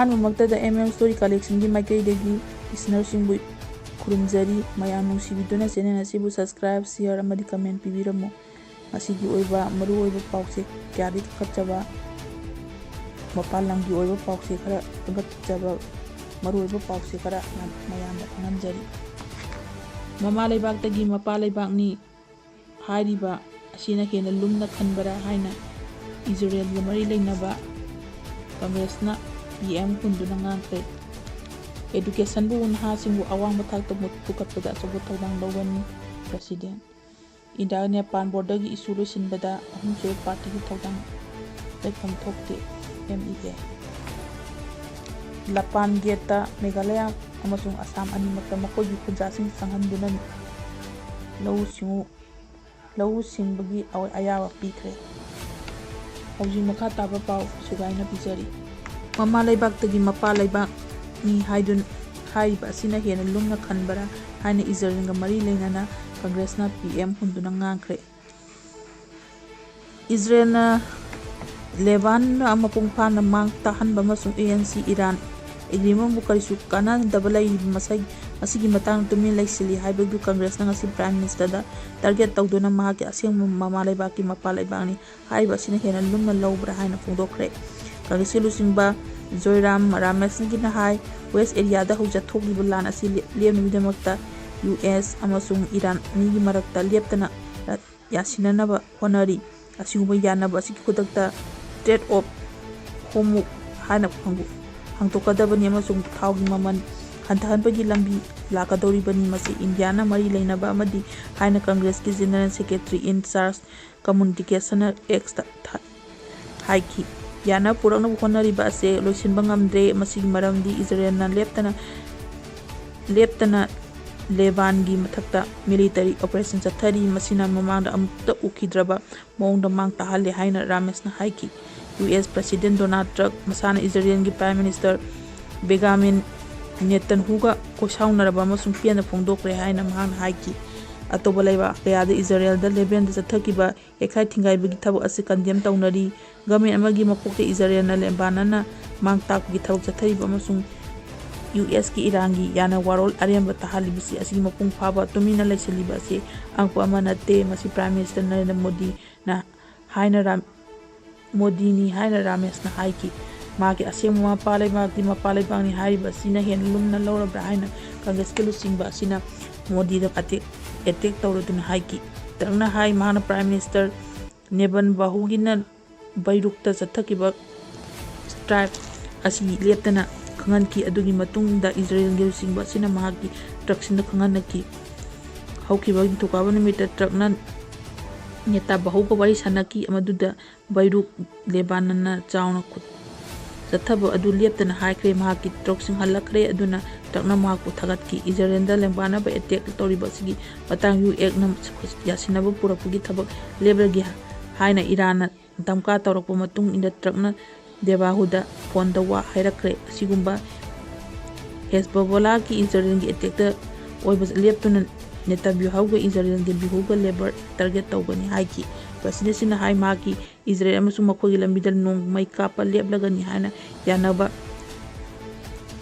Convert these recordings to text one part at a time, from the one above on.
ꯑꯍꯥꯟꯕꯃꯛꯇꯗ Story Collection ꯒꯤ ꯃꯥꯏꯀꯩꯗꯒꯤ listenerꯁꯤꯡꯕꯨ ꯈꯨꯔꯨꯝꯖꯔꯤ ꯃꯌꯥꯝ ꯅꯨꯡꯁꯤꯕꯤꯗꯨꯅ ꯆꯦꯅꯦꯜ ꯑꯁꯤꯕꯨ ꯁꯕꯁꯀ꯭ꯔꯥꯏꯕ ꯁꯤꯌꯔ ꯑꯃꯗꯤ ꯀꯃꯦꯟ ꯄꯤꯕꯤꯔꯝꯃꯨ ꯃꯁꯤꯒꯤ ꯑꯣꯏꯕ ꯃꯔꯨꯑꯣꯏꯕ ꯄꯥꯎꯆꯦ ꯀꯌꯥꯗꯒꯤ ꯈꯠꯆꯕ ꯃꯄꯥꯟ ꯂꯝꯒꯤ ꯑꯣꯏꯕ ꯄꯥꯎꯆꯦ ꯈꯔ ꯈꯪꯒꯠꯆꯕ ꯃꯔꯨꯑꯣꯏꯕ ꯄꯥꯎꯆꯦ ꯈꯔ ꯃꯌꯥꯝꯗ ꯈꯪꯍꯟꯖꯔꯤ ꯃꯃꯥ ꯂꯩꯕꯥꯛꯇꯒꯤ ꯃꯄꯥ ꯂꯩꯕꯥꯛꯅꯤ ꯍꯥꯏꯔꯤꯕ ꯑꯁꯤꯅ ꯍꯦꯟꯅ ꯂꯨꯝꯅ ꯈꯟꯕꯔꯥ ꯍꯥꯏꯅ ꯏꯖꯔꯦꯜꯒ ꯃꯔꯤ ꯂꯩꯅꯕ ꯀꯪꯒ꯭ꯔꯦꯁꯅ PM ꯍꯨꯟꯗꯨꯅ ꯉꯥꯡꯈ꯭ꯔꯦ ꯑꯦꯗꯨꯀꯦꯁꯟꯕꯨ ꯅꯍꯥꯁꯤꯡꯕꯨ ꯑꯋꯥꯡꯕ ꯊꯥꯛꯇ ꯄꯨꯈꯠꯄꯗ ꯑꯆꯧꯕ ꯊꯧꯗꯥꯡ ꯂꯧꯒꯅꯤ ꯄ꯭ꯔꯁꯤꯗꯦꯟ ꯏꯟꯗꯤꯌꯥ ꯅꯦꯄꯥꯜ ꯕꯣꯔꯗꯔꯒꯤ ꯏꯁꯨ ꯂꯣꯏꯁꯤꯟꯕꯗ ꯑꯍꯨꯝꯁꯨꯕ ꯄꯥꯔꯇꯤꯒꯤ ꯊꯧꯗꯥꯡ ꯂꯩꯐꯝ ꯊꯣꯛꯇꯦ MEA ꯂꯄꯥꯟ ꯒꯦꯠꯇ ꯃꯦꯘꯥꯂꯌꯥ ꯑꯃꯁꯨꯡ ꯑꯁꯥꯝ ꯑꯅꯤꯃꯛꯇ ꯃꯈꯣꯏꯒꯤ ꯈꯨꯟꯖꯥꯁꯤꯡ ꯆꯪꯍꯟꯗꯨꯅ ꯂꯧꯎ ꯁꯤꯡꯕꯒꯤ ꯑꯌꯥꯕ ꯄꯤꯈ꯭ꯔꯦ ꯍꯧꯖꯤꯛ ꯃꯈꯥ ꯇꯥꯕ ꯄꯥꯎ ꯁꯨꯒꯥꯏꯅ ꯄꯤꯖꯔꯤ ꯃꯃꯥ ꯂꯩꯕꯥꯛꯇꯒꯤ ꯃꯄꯥ ꯂꯩꯕꯥꯛꯅꯤ ꯍꯥꯏꯔꯤꯕ ꯑꯁꯤꯅ ꯍꯦꯟꯅ ꯂꯨꯝꯅ ꯈꯟꯕꯔꯥ ꯍꯥꯏꯅ ꯏꯖꯔꯦꯜꯒ ꯃꯔꯤ ꯂꯩꯅꯅ ꯀꯪꯒ꯭ꯔꯦꯁꯅ PM ꯍꯨꯟꯗꯨꯅ ꯉꯥꯡꯈ꯭ꯔꯦ ꯏꯖꯔꯦꯜꯅ ꯂꯦꯕꯥꯟꯅ ꯃꯄꯨꯡ ꯐꯥꯅ ꯃꯥꯡ ꯇꯥꯍꯟꯕ ꯑꯃꯁꯨꯡ ANC ꯏꯔꯥꯟ ꯑꯦꯒ꯭ꯔꯤꯃꯦꯟꯕꯨ ꯀꯔꯤꯁꯨ ꯀꯥꯟꯅꯗꯕ ꯂꯩꯔꯤꯕ ꯃꯁꯤꯒꯤ ꯃꯇꯥꯡꯗ ꯇꯨꯃꯤꯟ ꯂꯩꯁꯤꯜꯂꯤ ꯍꯥꯏꯕꯗꯨ ꯀꯪꯒ꯭ꯔꯦꯁꯅ ꯉꯁꯤ ꯄ꯭ꯔꯥꯏꯝ ꯃꯤꯅꯤꯁꯇꯔꯗ ꯇꯥꯔꯒꯦꯠ ꯇꯧꯗꯨꯅ ꯃꯍꯥꯛꯀꯤ ꯑꯁꯦꯡꯕ ꯃꯃꯥ ꯂꯩꯕꯥꯛꯀꯤ ꯃꯄꯥ ꯂꯩꯕꯥꯛꯅꯤ ꯍꯥꯏꯔꯤꯕ ꯑꯁꯤꯅ ꯍꯦꯟꯅ ꯂꯨꯝꯅ ꯂꯧꯕ꯭ꯔꯥ ꯍꯥꯏꯅ ꯐꯣꯡꯗꯣꯛꯈ꯭ꯔꯦ ꯀꯪꯒ꯭ꯔꯦꯁꯀꯤ ꯂꯨꯆꯤꯡꯕ ꯖꯣꯏꯔꯥꯝ ꯔꯥꯃꯦꯁꯅꯒꯤꯅ ꯍꯥꯏ ꯋꯦꯁ ꯑꯦꯔꯤꯌꯥꯗ ꯍꯧꯖꯤꯛ ꯊꯣꯛꯂꯤꯕ ꯂꯥꯟ ꯑꯁꯤ ꯂꯦꯞꯅꯕꯒꯤꯗꯃꯛꯇ US ꯑꯃꯁꯨꯡ ꯏꯔꯥꯟ ꯑꯅꯤꯒꯤ ꯃꯔꯛꯇ ꯂꯦꯞꯇꯅ ꯌꯥꯟꯁꯤꯟꯅꯅꯕ ꯍꯣꯠꯅꯔꯤ ꯑꯁꯤꯒꯨꯝꯕ ꯌꯥꯅꯕ ꯑꯁꯤꯒꯤ ꯈꯨꯗꯛꯇ ꯇ꯭ꯔꯦꯗ ꯑꯣꯐ ꯍꯣꯝꯃꯨꯛ ꯍꯥꯏꯅ ꯍꯥꯡꯗꯣꯛꯀꯗꯕꯅꯤ ꯑꯃꯁꯨꯡ ꯊꯥꯎꯒꯤ ꯃꯃꯜ ꯍꯟꯊꯍꯟꯕꯒꯤ ꯂꯝꯕꯤ ꯂꯥꯛꯀꯗꯧꯔꯤꯕꯅꯤ ꯃꯁꯤ ꯏꯟꯗꯤꯌꯥꯅ ꯃꯔꯤ ꯂꯩꯅꯕ ꯑꯃꯗꯤ ꯍꯥꯏꯅ ꯀꯪꯒ꯭ꯔꯦꯁꯀꯤ ꯖꯦꯅꯔꯦꯜ ꯁꯦꯀ꯭ꯔꯦꯇꯔꯤ ꯏꯟ ꯆꯥꯔꯖ ꯀꯝꯃꯨꯅꯤꯀꯦꯁꯟꯅ Xꯇ ꯍꯥꯏꯈꯤ ꯌꯥꯅꯕ ꯄꯨꯔꯛꯅꯕ ꯍꯣꯠꯅꯔꯤꯕ ꯑꯁꯤ ꯂꯣꯏꯁꯤꯟꯕ ꯉꯝꯗ꯭ꯔꯦ ꯃꯁꯤꯒꯤ ꯃꯔꯝꯗꯤ ꯏꯖꯔꯦꯜꯅ ꯂꯦꯞꯇꯅ ꯂꯦꯕꯥꯟꯒꯤ ꯃꯊꯛꯇ ꯃꯤꯂꯤꯇꯔꯤ ꯑꯣꯄꯔꯦꯁꯟ ꯆꯠꯊꯔꯤ ꯃꯁꯤꯅ ꯃꯃꯥꯡꯗ ꯑꯃꯨꯛꯇ ꯎꯈꯤꯗ꯭ꯔꯕ ꯃꯑꯣꯡꯗ ꯃꯥꯡ ꯇꯥꯍꯜꯂꯦ ꯍꯥꯏꯅ ꯔꯥꯃꯦꯁꯅ ꯍꯥꯏꯈꯤ US ꯄ꯭ꯔꯁꯤꯗꯦꯟ ꯗꯣꯅꯥꯜꯗ ꯇ꯭ꯔꯝꯞ ꯃꯁꯥꯅ ꯏꯖꯔꯦꯜꯒꯤ ꯄ꯭ꯔꯥꯏꯝ ꯃꯤꯅꯤꯁꯇꯔ ꯕꯦꯟꯖꯥꯃꯤꯟ ꯅꯦꯇꯟꯍꯨꯒ ꯀꯣꯏꯁꯥꯎꯅꯔꯕ ꯑꯃꯁꯨꯡ ꯄꯦꯟꯅ ꯐꯣꯡꯗꯣꯛꯈ꯭ꯔꯦ ꯍꯥꯏꯅ ꯃꯍꯥꯛꯅ ꯍꯥꯏꯈꯤ ꯑꯇꯣꯞꯄ ꯂꯩꯕꯥꯛ ꯀꯌꯥꯗ ꯏꯖꯔꯦꯜꯗ ꯂꯦꯕꯦꯟꯗ ꯆꯠꯊꯈꯤꯕ ꯌꯩꯈꯥꯏ ꯊꯤꯟꯒꯥꯏꯕꯒꯤ ꯊꯕꯛ ꯑꯁꯤ ꯀꯟꯗꯦꯝ ꯇꯧꯅꯔꯤ ꯒꯃꯦꯟ ꯑꯃꯒꯤ ꯃꯀꯣꯛꯇ ꯏꯖꯔꯦꯜꯅ ꯂꯦꯕꯥꯅꯟꯅ ꯃꯥꯡ ꯇꯥꯛꯄꯒꯤ ꯊꯕꯛ ꯆꯠꯊꯔꯤꯕ ꯑꯃꯁꯨꯡ USꯀꯤ ꯏꯔꯥꯟꯒꯤ ꯌꯥꯅ-ꯋꯥꯔꯣꯜ ꯑꯔꯦꯝꯕ ꯇꯥꯍꯜꯂꯤꯕꯁꯤ ꯑꯁꯤꯒꯤ ꯃꯄꯨꯡ ꯐꯥꯕ ꯇꯨꯃꯤꯟꯅ ꯂꯩꯁꯤꯜꯂꯤꯕ ꯑꯁꯤ ꯑꯉꯛꯄ ꯑꯃ ꯅꯠꯇꯦ ꯃꯁꯤ ꯄ꯭ꯔꯥꯏꯝ ꯃꯤꯅꯤꯁꯇꯔ ꯅꯔꯦꯟꯗ꯭ꯔ ꯃꯣꯗꯤꯅꯤ ꯍꯥꯏꯅ ꯔꯥꯃꯦꯁꯅ ꯍꯥꯏꯈꯤ ꯃꯍꯥꯛꯀꯤ ꯑꯁꯦꯡꯕ ꯃꯄꯥ ꯂꯩꯕꯥꯛꯅꯤ ꯍꯥꯏꯔꯤꯕ ꯑꯁꯤꯅ ꯍꯦꯟꯅ ꯂꯨꯝꯅ ꯂꯧꯔꯕ꯭ꯔꯥ ꯍꯥꯏꯅ ꯀꯪꯒ꯭ꯔꯦꯁꯀꯤ ꯂꯨꯆꯤꯡꯕ ꯑꯁꯤꯅ ꯃꯣꯗꯤꯗ ꯑꯦꯇꯦꯛ ꯇꯧꯔꯗꯨꯅ ꯍꯥꯏꯈꯤ ꯇ꯭ꯔꯝꯞꯅ ꯍꯥꯏ ꯃꯍꯥꯛꯅ ꯄ꯭ꯔꯥꯏꯝ ꯃꯤꯅꯤꯁꯇꯔ ꯅꯦꯕꯟꯌꯥꯍꯨꯒꯤꯅ ꯕꯩꯔꯨꯛꯇ ꯆꯠꯊꯈꯤꯕ ꯁ꯭ꯇ꯭ꯔꯥꯏꯛ ꯑꯁꯤ ꯂꯦꯞꯇꯅ ꯈꯪꯍꯟꯈꯤ ꯑꯗꯨꯒꯤ ꯃꯇꯨꯡꯗ ꯏꯖꯔꯦꯜꯒꯤ ꯂꯨꯆꯤꯡꯕ ꯑꯁꯤꯅ ꯃꯍꯥꯛꯀꯤ ꯇ꯭ꯔꯛꯁꯤꯡꯗ ꯈꯪꯍꯟꯈꯤ ꯍꯧꯈꯤꯕ ꯅꯤꯡꯊꯧꯀꯥꯕ ꯅꯨꯃꯤꯠꯇ ꯇ꯭ꯔꯝꯞꯅ ꯅꯦꯇꯥꯟꯌꯥꯍꯨꯒ ꯋꯥꯔꯤ ꯁꯥꯅꯈꯤ ꯃꯗꯨꯗ ꯕꯩꯔꯨꯛ ꯂꯦꯕꯥꯅꯟꯅ ꯆꯥꯎꯅ ꯆꯠꯊꯕ ꯑꯗꯨ ꯂꯦꯞꯇꯅ ꯍꯥꯏꯈ꯭ꯔꯦ ꯃꯍꯥꯛꯀꯤ ꯇ꯭ꯔꯛꯁꯤꯡ ꯍꯜꯂꯛꯈ꯭ꯔꯦ ꯑꯗꯨꯅ ꯇ꯭ꯔꯝꯞꯅ ꯃꯍꯥꯛꯄꯨ ꯊꯥꯒꯠꯈꯤ ꯏꯖꯔꯦꯜꯗ ꯂꯦꯕꯥꯅꯟꯕꯨ ꯑꯦꯇꯦꯛ ꯇꯧꯔꯤꯕ ꯑꯁꯤꯒꯤ ꯃꯇꯥꯡꯗ USꯅ ꯌꯥꯟꯁꯤꯟꯅꯕ ꯄꯨꯔꯛꯄꯒꯤ ꯊꯕꯛ ꯂꯦꯞꯂꯒꯦ ꯍꯥꯏꯅ ꯏꯔꯥꯟꯅ ꯙꯝꯀꯥ ꯇꯧꯔꯛꯄ ꯃꯇꯨꯡꯗ ꯇ꯭ꯔꯝꯞꯅ ꯅꯦꯇꯥꯟꯌꯥꯍꯨꯗ ꯐꯣꯟꯗ ꯋꯥ ꯍꯥꯏꯔꯛꯈ꯭ꯔꯦ ꯑꯁꯤꯒꯨꯝꯕ ꯍꯦꯖꯕꯣꯂꯥꯒꯤ ꯏꯖꯔꯦꯜꯒꯤ ꯑꯦꯇꯦꯛꯇ ꯑꯣꯏꯕ ꯂꯦꯞꯇꯨꯅ ꯅꯦꯇꯥꯟꯌꯥꯍꯨꯒ ꯏꯖꯔꯦꯜꯒꯤ ꯚ꯭ꯌꯨꯍꯒ ꯂꯦꯕꯔ ꯇꯥꯔꯒꯦꯠ ꯇꯧꯒꯅꯤ ꯍꯥꯏꯈꯤ ꯄ꯭ꯔꯁꯤꯗꯦꯟꯁꯤꯅ ꯍꯥꯏ ꯃꯍꯥꯛꯀꯤ ꯏꯖꯔꯦꯜ ꯑꯃꯁꯨꯡ ꯃꯈꯣꯏꯒꯤ ꯂꯝꯕꯤꯗ ꯅꯣꯡꯃꯩ ꯀꯥꯞꯄ ꯂꯦꯞꯂꯒꯅꯤ ꯍꯥꯏꯅ ꯌꯥꯅꯕ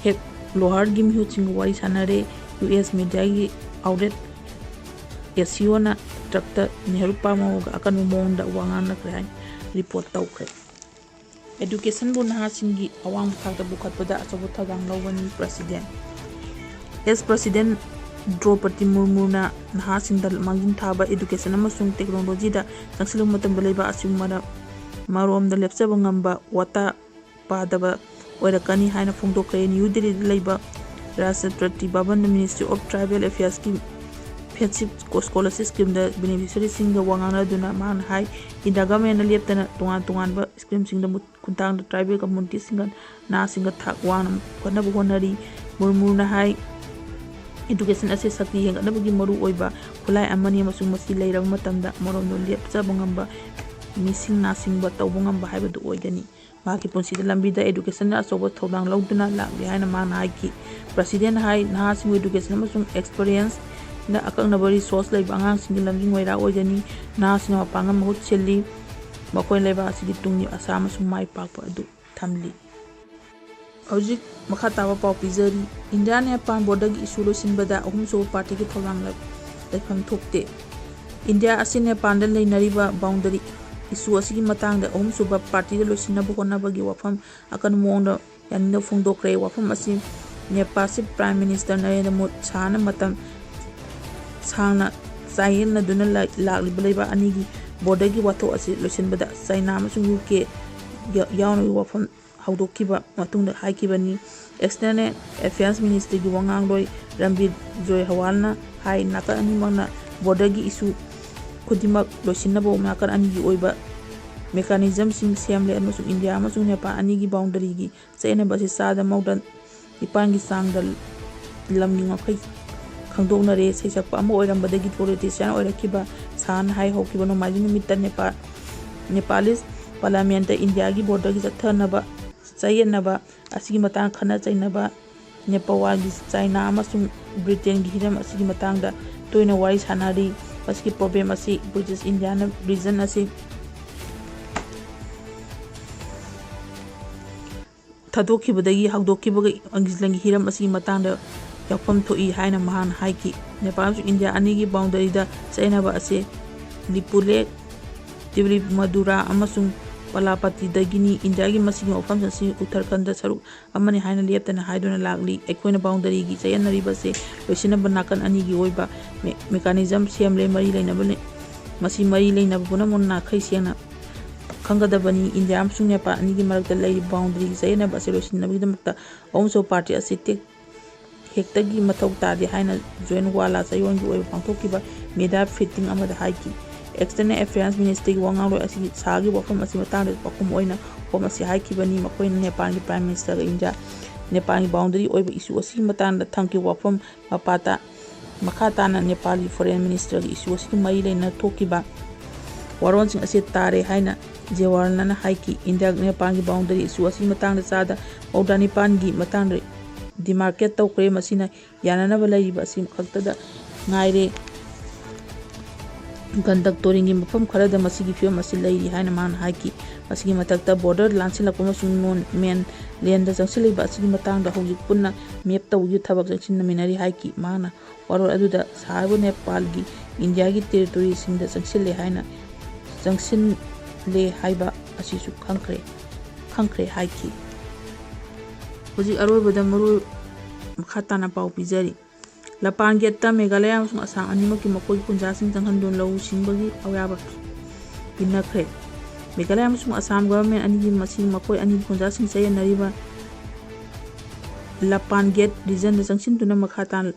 ꯍꯦꯛꯂꯣꯍꯔꯒꯤ ꯃꯤꯍꯨꯠꯁꯤꯡꯒ ꯋꯥꯔꯤ ꯁꯥꯅꯔꯦ US ꯃꯤꯗꯤꯌꯥꯒꯤ ꯑꯥꯎꯠꯂꯦꯠ ASIOꯅ ꯇ꯭ꯔꯛꯇ ꯅꯦꯍꯔꯨ ꯄꯥꯝꯃꯒ ꯑꯀꯟꯕ ꯃꯑꯣꯡꯗ ꯋꯥ ꯉꯥꯡꯅꯈ꯭ꯔꯦ ꯍꯥꯏꯅ ꯔꯤꯄꯣꯔꯠ ꯇꯧꯈ꯭ꯔꯦ ꯑꯦꯗꯨꯀꯦꯁꯟꯕꯨ ꯅꯍꯥꯁꯤꯡꯒꯤ ꯑꯋꯥꯡꯕ ꯊꯥꯛꯇ ꯄꯨꯈꯠꯄꯗ ꯑꯆꯧꯕ ꯊꯧꯗꯥꯡ ꯂꯧꯒꯅꯤ ꯄ꯭ꯔꯁꯤꯗꯦꯟ ꯄ꯭ꯔꯁꯤꯗꯦꯟ ꯗ꯭ꯔꯣꯄꯗꯤ ꯃꯨꯔꯃꯨꯅ ꯅꯍꯥꯁꯤꯡꯗ ꯃꯥꯡꯖꯤꯜ ꯊꯥꯕ ꯑꯦꯗꯨꯀꯦꯁꯟ ꯑꯃꯁꯨꯡ ꯇꯦꯛꯅꯣꯂꯣꯖꯤꯗ ꯆꯪꯁꯤꯜꯂꯨꯕ ꯃꯇꯝꯗ ꯂꯩꯕꯥꯛ ꯑꯁꯤꯕꯨ ꯃꯔꯣꯝꯗ ꯂꯦꯞꯆꯕ ꯉꯝꯕ ꯋꯥꯇꯥ ꯄꯥꯗꯕ ꯑꯣꯏꯔꯛꯀꯅꯤ ꯍꯥꯏꯅ ꯐꯣꯡꯗꯣꯛꯈ꯭ꯔꯦ ꯅ꯭ꯌꯨ ꯗꯤꯜꯂꯤꯗ ꯂꯩꯕ ꯔꯥꯁꯇ꯭ꯔꯄꯇꯤ ꯚꯕꯟꯗ ꯃꯤꯅꯤꯁꯇ꯭ꯔꯤ ꯑꯣꯐ ꯇ꯭ꯔꯥꯏꯕꯦꯜ ꯑꯦꯐꯤꯌꯔꯁꯀꯤ ꯐꯦꯂꯣꯁꯤꯞ ꯁ꯭ꯀꯣꯂꯔꯁꯤꯞ ꯁ꯭ꯀꯤꯝꯗ ꯕꯦꯅꯤꯐꯤꯁꯔꯤꯁꯤꯡꯒ ꯋꯥ ꯉꯥꯡꯅꯗꯨꯅ ꯃꯍꯥꯛꯅ ꯍꯥꯏ ꯏꯟꯗꯤꯌꯥ ꯒꯚꯔꯟꯃꯦꯟꯠꯅ ꯂꯦꯞꯇꯅ ꯇꯣꯉꯥꯟꯕ ꯁ꯭ꯀꯤꯝꯁꯤꯡꯒꯤ ꯈꯨꯠꯊꯥꯡꯗ ꯇ꯭ꯔꯥꯏꯕꯦꯜ ꯀꯝꯃ꯭ꯌꯨꯅꯤꯇꯤꯁꯤꯡꯒ ꯅꯍꯥꯁꯤꯡꯒ ꯊꯥꯛ ꯋꯥꯡꯅ ꯄꯨꯈꯠꯅꯕ ꯍꯣꯠꯅꯔꯤ ꯃꯨꯔꯃꯨꯅ ꯍꯥꯏ ꯑꯦꯗꯨꯀꯦꯁꯟ ꯑꯁꯤ ꯁꯛꯇꯤ ꯍꯦꯟꯒꯠꯅꯕꯒꯤ ꯃꯔꯨꯑꯣꯏꯕ ꯈꯨꯠꯂꯥꯏ ꯑꯃꯅꯤ ꯑꯃꯁꯨꯡ ꯃꯁꯤ ꯂꯩꯔꯕ ꯃꯇꯝꯗ ꯑꯃꯔꯣꯝꯗ ꯂꯦꯞꯆꯕ ꯉꯝꯕ ꯃꯤꯁꯤꯡ ꯅꯥꯁꯤꯡꯕ ꯇꯧꯕ ꯉꯝꯕ ꯍꯥꯏꯕꯗꯨ ꯑꯣꯏꯒꯅꯤ ꯃꯍꯥꯛꯀꯤ ꯄꯨꯟꯁꯤꯗ ꯂꯝꯕꯤꯗ ꯑꯦꯗꯨꯀꯦꯁꯟꯅ ꯑꯆꯧꯕ ꯊꯧꯗꯥꯡ ꯂꯧꯗꯨꯅ ꯂꯥꯛꯂꯤ ꯍꯥꯏꯅ ꯃꯍꯥꯛꯅ ꯍꯥꯏꯈꯤ ꯄ꯭ꯔꯁꯤꯗꯦꯟꯅ ꯍꯥꯏ ꯅꯍꯥꯁꯤꯡꯕꯨ ꯑꯦꯗꯨꯀꯦꯁꯟ ꯑꯃꯁꯨꯡ ꯑꯦꯛꯁꯄꯔꯤꯌꯦꯟꯁꯅ ꯑꯀꯛꯅꯕ ꯔꯤꯁꯣꯔꯁ ꯂꯩꯕ ꯑꯉꯥꯡꯁꯤꯡꯒꯤ ꯂꯝꯖꯤꯡ ꯂꯣꯏꯔꯥ ꯑꯣꯏꯒꯅꯤ ꯅꯍꯥꯁꯤꯡꯅ ꯃꯄꯥꯡꯒꯜ ꯃꯍꯨꯠ ꯁꯤꯜꯂꯤ ꯃꯈꯣꯏꯅ ꯂꯩꯕꯥꯛ ꯑꯁꯤꯒꯤ ꯇꯨꯡꯒꯤ ꯑꯁꯥ ꯑꯃꯁꯨꯡ ꯃꯥꯏ ꯄꯥꯛꯄ ꯑꯗꯨ ꯊꯝꯂꯤ Hojik makha taba pau pizari India Nepal border gi issue loisinbada ahumsuba party gi thorang laifam thokte India asi Nepal da leinariba boundary issue asigi matangda ahumsuba party da loisinaba honabagi wafam akan mongda yanna phongdokre wafam asi Nepal si Prime Minister Narendra Modi chana matam sangna sayen na duna lagliba leiba anigi border gi watho asi loisinbada China amasung UK yauna wafam haudokiba matungda haikibani External Affairs Ministry gi wangang loi Rambir Joy Hawalna hai naka ani mangna border gi issue kudimak loisinaba makan ani gi oiba mechanism sing semle amasung India amasung Nepal ani gi boundary gi saina basi sada maudan ipan gi sangda lamgi ngakai khangdoknare seisakpa ama oirambadagi politician oirakiba san hai hokiba no mali numita Nepalese Parliament India gi border gi sathanaba Sayenaba asigi matang khana chainaba Nepal gi China amasung Britain gi hiram asigi matangda toina wari sanari asigi problem asi British Indian region asi thadokibadagi hagdokibagi angizlangi hiram asigi matangda yakfam thoi haina mahan haiki Nepal su India ani gi boundary da Chainaba ase Lipulek Tivri Madura amasung Palapati dagini India gi masigi ofam sansi Uttarakhand saruk amani haina leptana haiduna lagli ekoina boundary gi chayan riba se loisina banakan ani gi oiba mechanism semle mari leina bane masi mari leina buna monna khai sena khangadabani India amsung Nepal ani gi marakta lei boundary gi chayana ba se loisina bi damakta omso party asitek hektagi mathau tadi haina join wala sayon gi oiba pangthokiba meda fitting amada haiki External Affairs Ministry wangang loi asi sagi wafam asi matang pakum oina hom asi haikibani makoi Nepal gi Prime Minister India Nepal gi boundary oiba issue asi matang da thangki wafam mapata makata na Nepal gi Foreign Minister gi issue asi mai leina thokiba waron sing asi tare haina jewarna na haiki India Nepal gi boundary issue asi matang da sada odani pan gi matang demarcate tawkre masina yanana balai asi khakta da ngaire gandak toringi mafam khara da masigi fiam masi lairi haina man haiki masigi matakta border lansila kuma sun men lenda jangsilai ba asigi matang da hojik punna map tawgi thabak jangsin minari haiki mana waror aduda sahabu Nepal gi India gi territory sing da jangsilai haina jangsin le haiba asisu khangkre haiki hojik aroi bada maru khata na pau pizari Lapan geta Meghalaya amasung Assam animaki makoi punjasing tanghandon lau singbagi awaba binakre Meghalaya amasung Assam government anigi masing makoi ani punjasing saya nariba Lapan get region da jangsin tuna makhatan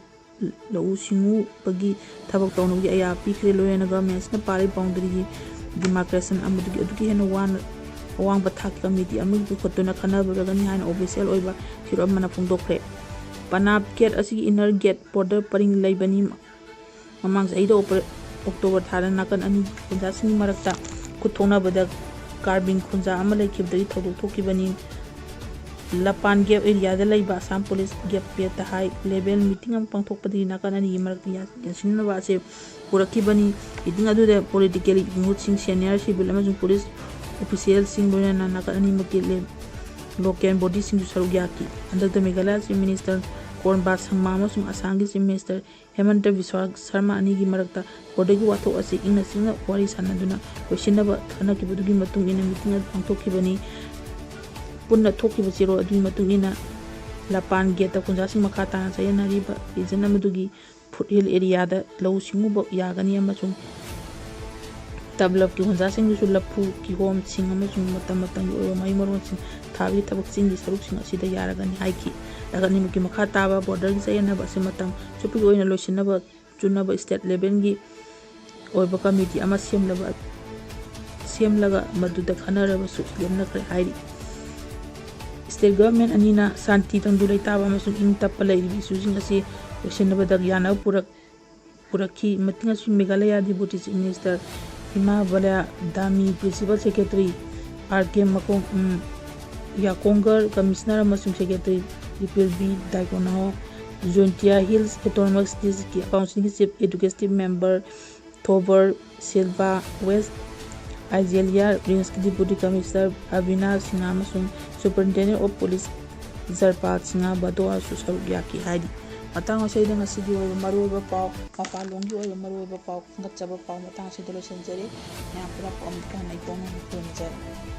lau singu bagi thabak tawnugi aya pikre loyana government na pare boundary gi demarcation amudugi adugi hena wang bathak committee amugi khotuna khana bagani haina official oiba siro mana phongdokre Panab gate asigi inner gate border paring laibani mamang saida October thara nakan ani kunja sing marakta kuthona bada carbing kunja ama laikibdari thodo thokibani Lapan gate area da laiba Assam police gate pe ta high level meeting am pangthokpadi nakan ani marakta yasinna ba se purakibani iding adu da politically mood sing senior civil amazung police official sing loina nakan ani makile local body sing sarugya ki under the Meghalaya Chief Minister Khnbra sangma amasung Assam gi Chief Minister Hemanta Biswa Sharma ani gi marakta bodagi watho asi ingna singna wari sanaduna loisinaba thana ki budugi matung ina meeting pangthokibani punna thokiba zero adu matung ina Lapan gate ta kunja sing makhata sayana riba region amadugi foothill area da lau singuba yagani amasung tablap ki kunja sing su lapu ki home sing amasung matam yo mai maron sing thabi tabak sing di saruk sing asida yaragani haiki dagani muki makhata ba border gi sayana ba simatam chupi oina loisinaba chunaba state level gi oiba committee ama semlaga maduda khanara ba su lemna kre hairi state government anina santi tangdulai taba amasung ing tapalai bi susing asi loisinaba dag yana puraki matinga su Meghalaya Deputy Chief Minister Hima Balaya Dami Principal Secretary RK Makong Yakongar Commissioner amasung Secretary Ripil B Daikonao Jontia Hills Autonomous District Council Chief Executive Member Thobar Silva West Isjarelga Deputy Commissioner Abhinav Sinha amasung Superintendent of Police ꯖꯔꯄꯥꯜ Singh ꯕꯗꯣꯋꯥꯁꯨ ꯁꯔꯨꯛ ꯌꯥꯈꯤ ꯍꯥꯏꯔꯤ꯫ ꯃꯇꯥꯡ ꯑꯁꯤꯗ ꯉꯁꯤꯒꯤ ꯑꯣꯏꯕ ꯃꯔꯨꯑꯣꯏꯕ ꯄꯥꯎ, ꯃꯄꯥꯟꯂꯣꯝꯒꯤ ꯑꯣꯏꯕ ꯃꯔꯨꯑꯣꯏꯕ ꯄꯥꯎ, ꯈꯟꯒꯠꯆꯕ ꯄꯥꯎ ꯃꯇꯥꯡ ꯑꯁꯤꯗ ꯂꯣꯏꯁꯤꯟꯖꯔꯤ꯫ ꯃꯌꯥꯝ ꯄꯨꯂꯞ ꯑꯃꯨꯛꯀ ꯍꯟꯅ ꯏꯄꯣꯛꯅꯨꯡ ꯈꯨꯔꯨꯝꯖꯔꯤ꯫